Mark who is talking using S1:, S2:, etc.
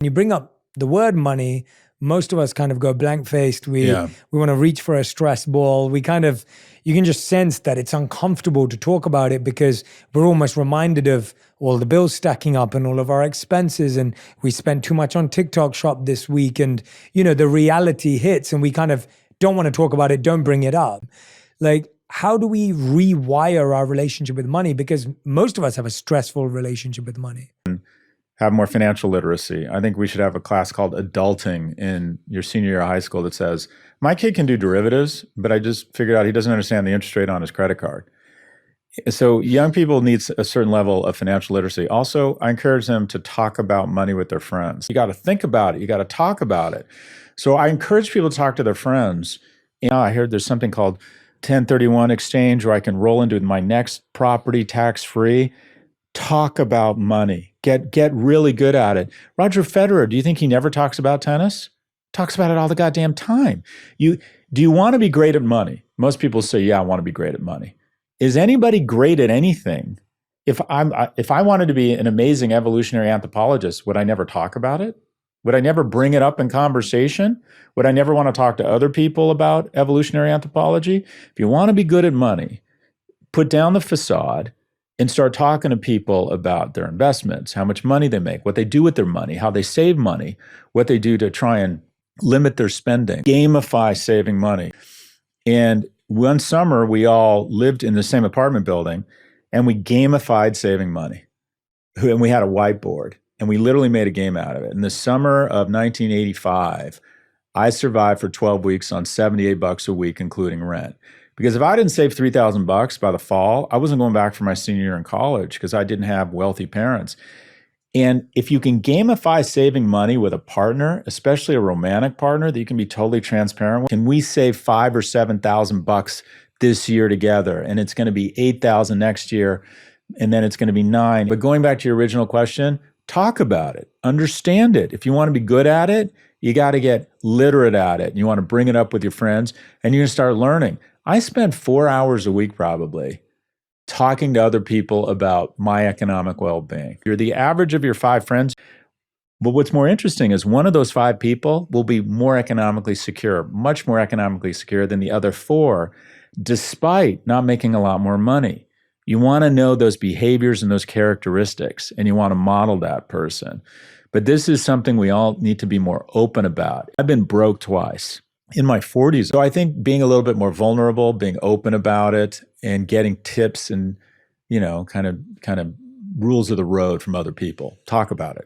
S1: When you bring up the word money, most of us kind of go blank-faced. We want to reach for a stress ball. You can just sense that it's uncomfortable to talk about it because we're almost reminded of all the bills stacking up and all of our expenses, and we spent too much on TikTok shop this week, and the reality hits and we kind of don't want to talk about it, don't bring it up. Like, how do we rewire our relationship with money? Because most of us have a stressful relationship with money.
S2: Have more financial literacy. I think we should have a class called Adulting in your senior year of high school that says, my kid can do derivatives, but I just figured out he doesn't understand the interest rate on his credit card. So young people need a certain level of financial literacy. Also, I encourage them to talk about money with their friends. You got to think about it. You got to talk about it. So I encourage people to talk to their friends. I heard there's something called 1031 exchange where I can roll into my next property tax-free. Talk about money. Get really good at it. Roger Federer, do you think he never talks about tennis? Talks about it all the goddamn time. Do you want to be great at money? Most people say, yeah, I want to be great at money. Is anybody great at anything? If I wanted to be an amazing evolutionary anthropologist, would I never talk about it? Would I never bring it up in conversation? Would I never want to talk to other people about evolutionary anthropology? If you want to be good at money, put down the facade and start talking to people about their investments, how much money they make, what they do with their money, how they save money, what they do to try and limit their spending, gamify saving money. And one summer, we all lived in the same apartment building and we gamified saving money. And we had a whiteboard and we literally made a game out of it. In the summer of 1985, I survived for 12 weeks on $78 a week, including rent. Because if I didn't save $3,000 by the fall, I wasn't going back for my senior year in college because I didn't have wealthy parents. And if you can gamify saving money with a partner, especially a romantic partner that you can be totally transparent with, can we save $5,000 or $7,000 this year together? And it's going to be $8,000 next year, and then it's going to be $9,000. But going back to your original question, talk about it, understand it. If you want to be good at it, you got to get literate at it. And you want to bring it up with your friends, and you're going to start learning. I spend 4 hours a week probably talking to other people about my economic well-being. You're the average of your 5 friends. But what's more interesting is one of those 5 people will be more economically secure, much more economically secure than the other 4, despite not making a lot more money. You want to know those behaviors and those characteristics, and you want to model that person. But this is something we all need to be more open about. I've been broke twice in my 40s. So I think being a little bit more vulnerable, being open about it, and getting tips and, kind of rules of the road from other people. Talk about it.